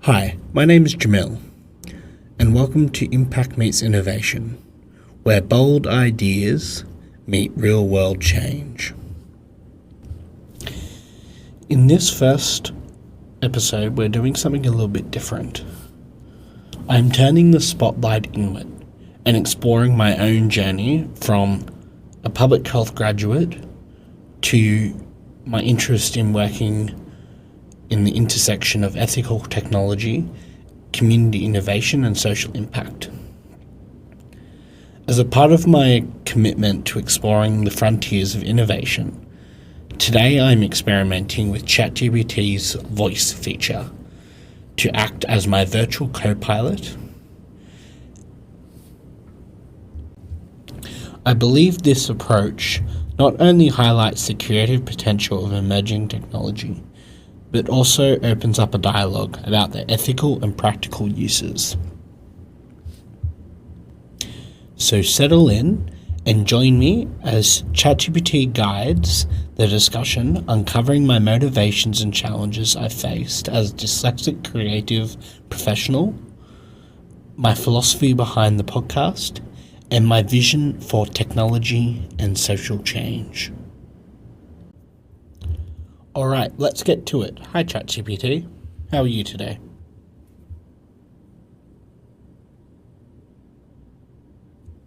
Hi, my name is Jamil, and welcome to Impact+innovation, where bold ideas meet real-world change. In this first episode, we're doing something a little bit different. I'm turning the spotlight inward and exploring my own journey from a public health graduate to my interest in working in the intersection of ethical technology, community innovation, and social impact. As a part of my commitment to exploring the frontiers of innovation, today I'm experimenting with ChatGPT's Voice feature to act as my virtual co-pilot. I believe this approach not only highlights the creative potential of emerging technology, but also opens up a dialogue about the ethical and practical uses. So settle in and join me as ChatGPT guides the discussion, uncovering my motivations and challenges I faced as a dyslexic creative professional, my philosophy behind the podcast, and my vision for technology and social change. Alright, let's get to it. Hi ChatGPT, how are you today?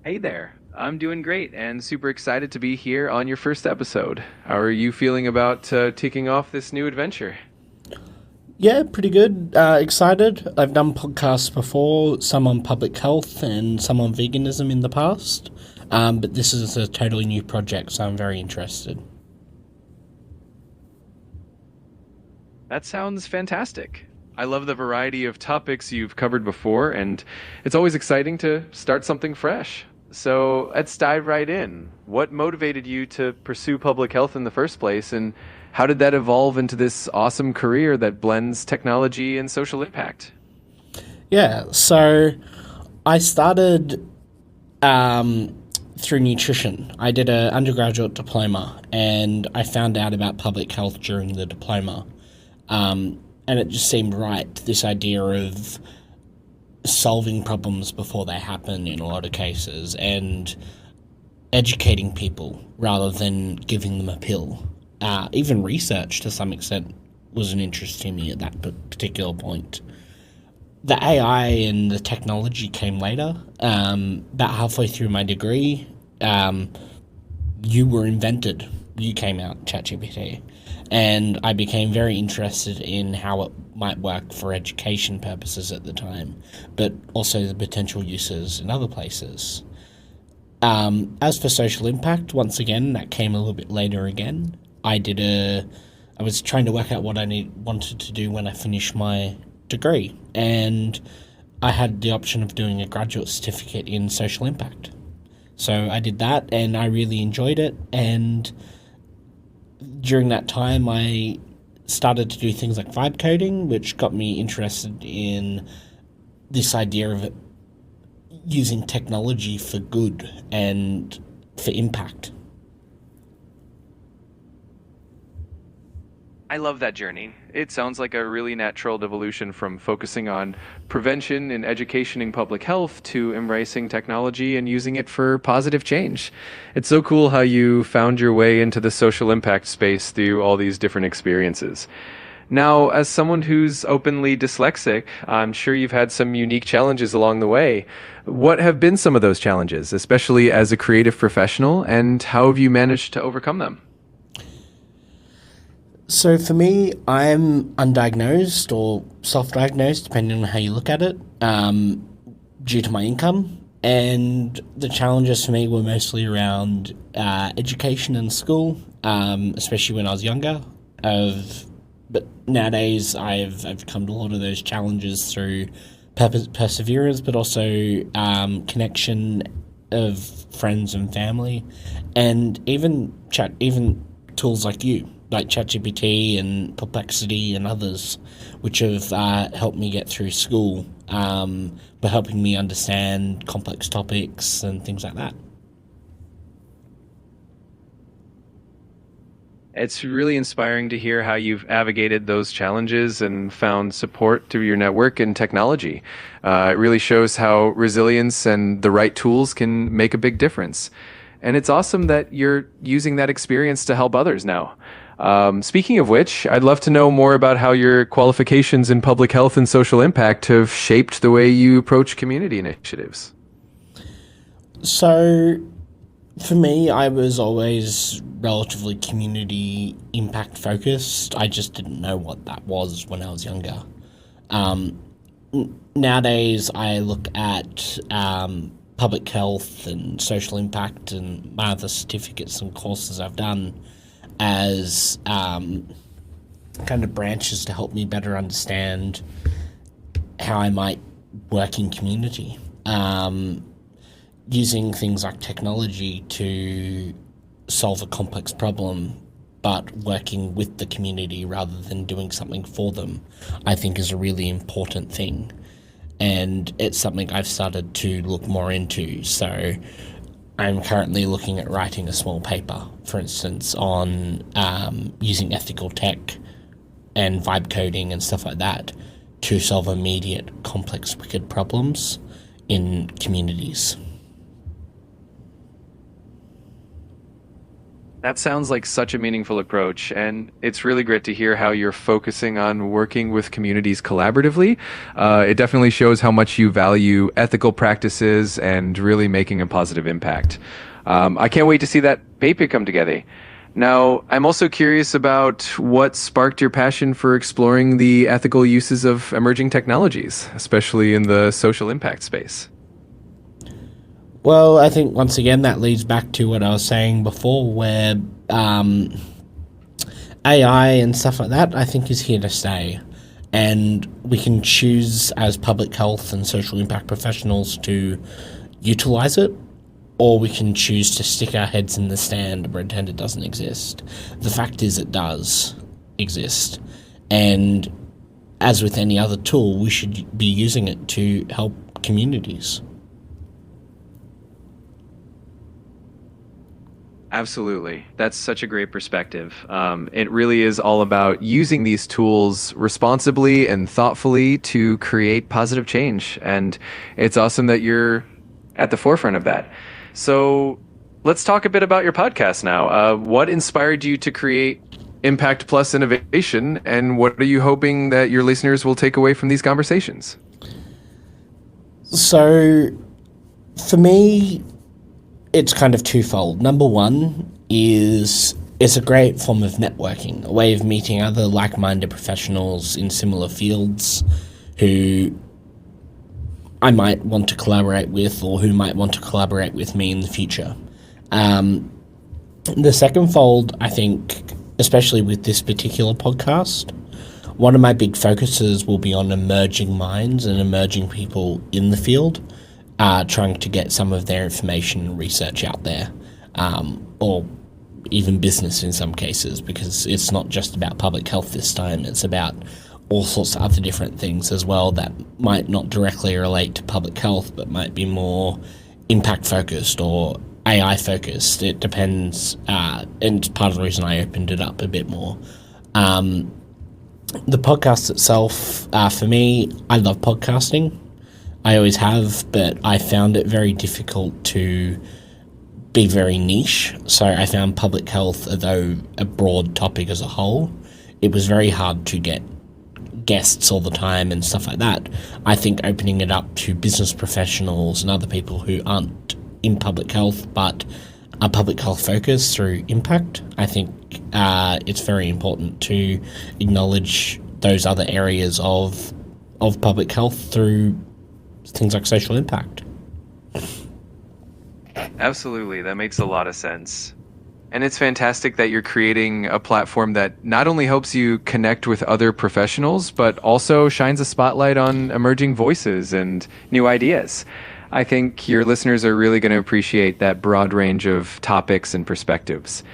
Hey there. I'm doing great and super excited to be here on your first episode. How are you feeling about kicking off this new adventure? Yeah, pretty good. Excited. I've done podcasts before, some on public health and some on veganism in the past. But this is a totally new project, so I'm very interested. That sounds fantastic. I love the variety of topics you've covered before, and it's always exciting to start something fresh. So let's dive right in. What motivated you to pursue public health in the first place, and how did that evolve into this awesome career that blends technology and social impact? Yeah, so I started through nutrition. I did an undergraduate diploma, and I found out about public health during the diploma. And it just seemed right, this idea of solving problems before they happen in a lot of cases and educating people rather than giving them a pill. Even research to some extent was an interest to me at that particular point. The AI and the technology came later. About halfway through my degree, you were invented. You came out, ChatGPT. And I became very interested in how it might work for education purposes at the time, but also the potential uses in other places. As for social impact, once again, that came a little bit later again. I was trying to work out what I wanted to do when I finished my degree, and I had the option of doing a graduate certificate in social impact. So I did that, and I really enjoyed it, and during that time, I started to do things like vibe coding, which got me interested in this idea of it using technology for good and for impact. I love that journey. It sounds like a really natural evolution from focusing on prevention and education in public health to embracing technology and using it for positive change. It's so cool how you found your way into the social impact space through all these different experiences. Now, as someone who's openly dyslexic, I'm sure you've had some unique challenges along the way. What have been some of those challenges, especially as a creative professional, and how have you managed to overcome them? So for me, I'm undiagnosed or self-diagnosed, depending on how you look at it, due to my income. And the challenges for me were mostly around education and school, especially when I was younger. But nowadays, I've overcome a lot of those challenges through perseverance, but also connection of friends and family, and even tools like you, like ChatGPT and Perplexity and others, which have helped me get through school, by helping me understand complex topics and things like that. It's really inspiring to hear how you've navigated those challenges and found support through your network and technology. It really shows how resilience and the right tools can make a big difference. And it's awesome that you're using that experience to help others now. Speaking of which, I'd love to know more about how your qualifications in public health and social impact have shaped the way you approach community initiatives. So, for me, I was always relatively community impact focused. I just didn't know what that was when I was younger. Um, Nowadays, I look at public health and social impact and my other certificates and courses I've done as kind of branches to help me better understand how I might work in community. Using things like technology to solve a complex problem, but working with the community rather than doing something for them, I think is a really important thing. And it's something I've started to look more into. So I'm currently looking at writing a small paper, for instance, on using ethical tech and vibe coding and stuff like that to solve immediate complex wicked problems in communities. That sounds like such a meaningful approach, and it's really great to hear how you're focusing on working with communities collaboratively. It definitely shows how much you value ethical practices and really making a positive impact. I can't wait to see that paper come together. Now, I'm also curious about what sparked your passion for exploring the ethical uses of emerging technologies, especially in the social impact space. Well, I think once again that leads back to what I was saying before, where AI and stuff like that, I think, is here to stay. And we can choose as public health and social impact professionals to utilize it, or we can choose to stick our heads in the sand and pretend it doesn't exist. The fact is, it does exist. And as with any other tool, we should be using it to help communities. Absolutely. That's such a great perspective. It really is all about using these tools responsibly and thoughtfully to create positive change. And it's awesome that you're at the forefront of that. So let's talk a bit about your podcast now. What inspired you to create Impact Plus Innovation, and what are you hoping that your listeners will take away from these conversations? So, for me, it's kind of twofold. Number one is it's a great form of networking, a way of meeting other like-minded professionals in similar fields who I might want to collaborate with or who might want to collaborate with me in the future. The second fold, I think, especially with this particular podcast, one of my big focuses will be on emerging minds and emerging people in the field, trying to get some of their information and research out there, or even business in some cases, because it's not just about public health this time, it's about all sorts of other different things as well that might not directly relate to public health, but might be more impact focused or AI focused. It depends, and it's part of the reason I opened it up a bit more. The podcast itself, for me, I love podcasting. I always have, but I found it very difficult to be very niche. So I found public health, although a broad topic as a whole, it was very hard to get guests all the time and stuff like that. I think opening it up to business professionals and other people who aren't in public health but are public health focused through impact, I think it's very important to acknowledge those other areas of public health through things like social impact. Absolutely. That makes a lot of sense. And it's fantastic that you're creating a platform that not only helps you connect with other professionals, but also shines a spotlight on emerging voices and new ideas. I think your listeners are really going to appreciate that broad range of topics and perspectives.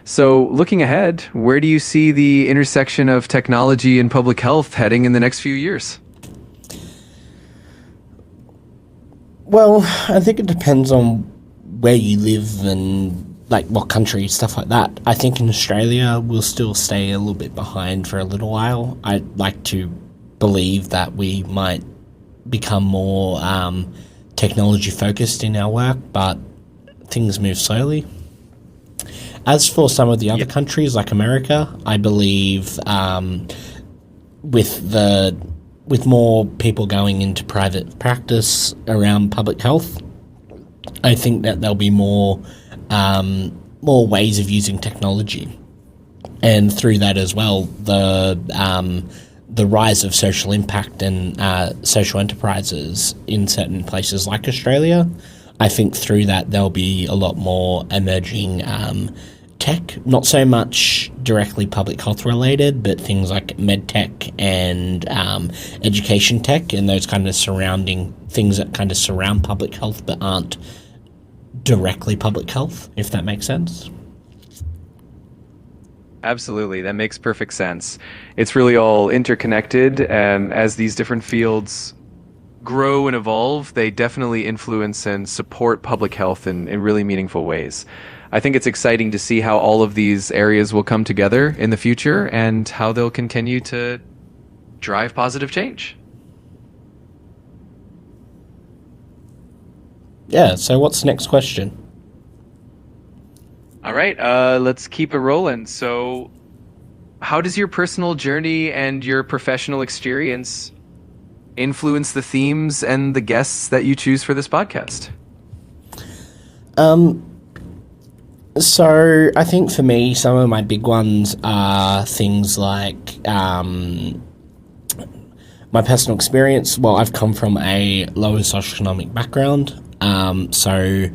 So looking ahead, where do you see the intersection of technology and public health heading in the next few years? Well, I think it depends on where you live and like what country, stuff like that. I think in Australia we'll still stay a little bit behind for a little while. I'd like to believe that we might become more technology focused in our work, but things move slowly. As for some of the other countries like America, I believe with more people going into private practice around public health, I think that there'll be more ways of using technology, and through that as well, the rise of social impact and social enterprises in certain places like Australia. I think through that there'll be a lot more emerging tech, not so much directly public health related, but things like med tech and education tech and those kind of surrounding things that kind of surround public health but aren't directly public health, if that makes sense. Absolutely, that makes perfect sense. It's really all interconnected, and as these different fields grow and evolve, they definitely influence and support public health in really meaningful ways. I think it's exciting to see how all of these areas will come together in the future and how they'll continue to drive positive change. Yeah, so what's the next question? All right, let's keep it rolling. So, how does your personal journey and your professional experience influence the themes and the guests that you choose for this podcast? So I think for me, some of my big ones are things like my personal experience. Well, I've come from a lower socioeconomic background, so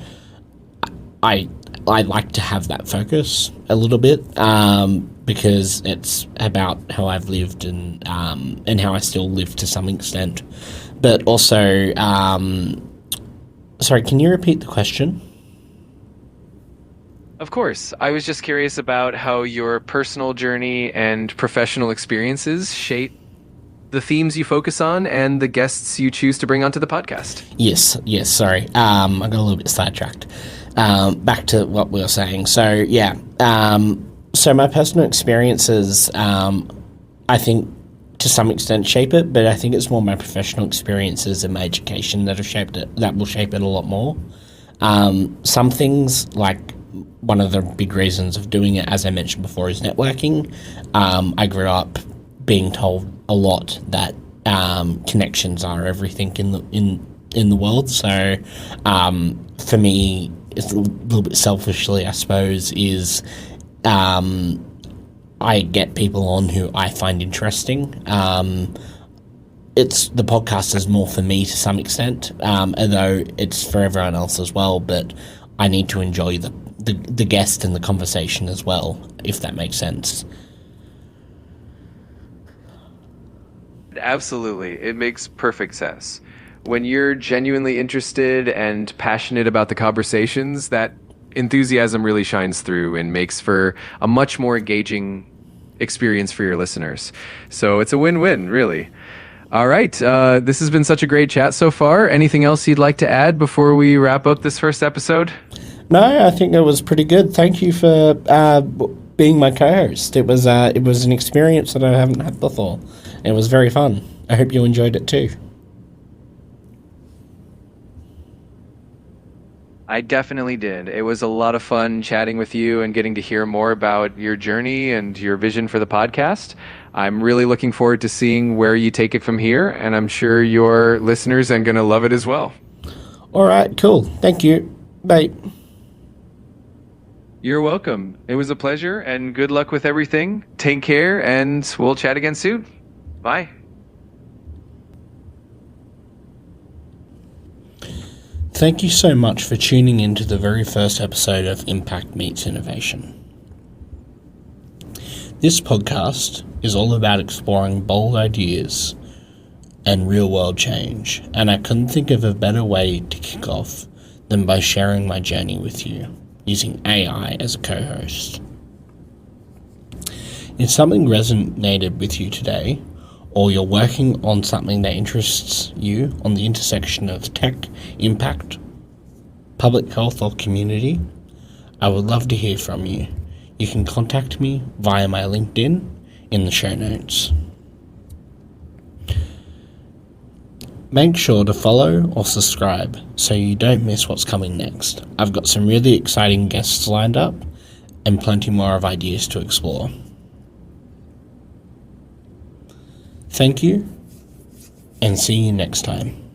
I like to have that focus a little bit because it's about how I've lived and how I still live to some extent. But also, sorry, can you repeat the question? Of course. I was just curious about how your personal journey and professional experiences shape the themes you focus on and the guests you choose to bring onto the podcast. Yes, sorry. I got a little bit sidetracked. Back to what we were saying. So, yeah. So my personal experiences, I think, to some extent shape it, but I think it's more my professional experiences and my education that have shaped it, that will shape it a lot more. Some things, like one of the big reasons of doing it, as I mentioned before, is networking. I grew up being told a lot that connections are everything in the world. So for me, it's a little bit selfishly, I suppose, is I get people on who I find interesting. It's the podcast is more for me to some extent, although it's for everyone else as well. But I need to enjoy the guest and the conversation as well, if that makes sense. Absolutely. It makes perfect sense. When you're genuinely interested and passionate about the conversations, that enthusiasm really shines through and makes for a much more engaging experience for your listeners. So it's a win-win, really. All right. This has been such a great chat so far. Anything else you'd like to add before we wrap up this first episode? No, I think it was pretty good. Thank you for being my co-host. It was an experience that I haven't had before. It was very fun. I hope you enjoyed it too. I definitely did. It was a lot of fun chatting with you and getting to hear more about your journey and your vision for the podcast. I'm really looking forward to seeing where you take it from here, and I'm sure your listeners are going to love it as well. All right, cool. Thank you. Bye. You're welcome. It was a pleasure, and good luck with everything. Take care, and we'll chat again soon. Bye. Thank you so much for tuning in to the very first episode of Impact Meets Innovation. This podcast is all about exploring bold ideas and real-world change, and I couldn't think of a better way to kick off than by sharing my journey with you, using AI as a co-host. If something resonated with you today, or you're working on something that interests you on the intersection of tech, impact, public health, or community, I would love to hear from you. You can contact me via my LinkedIn in the show notes. Make sure to follow or subscribe so you don't miss what's coming next. I've got some really exciting guests lined up and plenty more of ideas to explore. Thank you, and see you next time.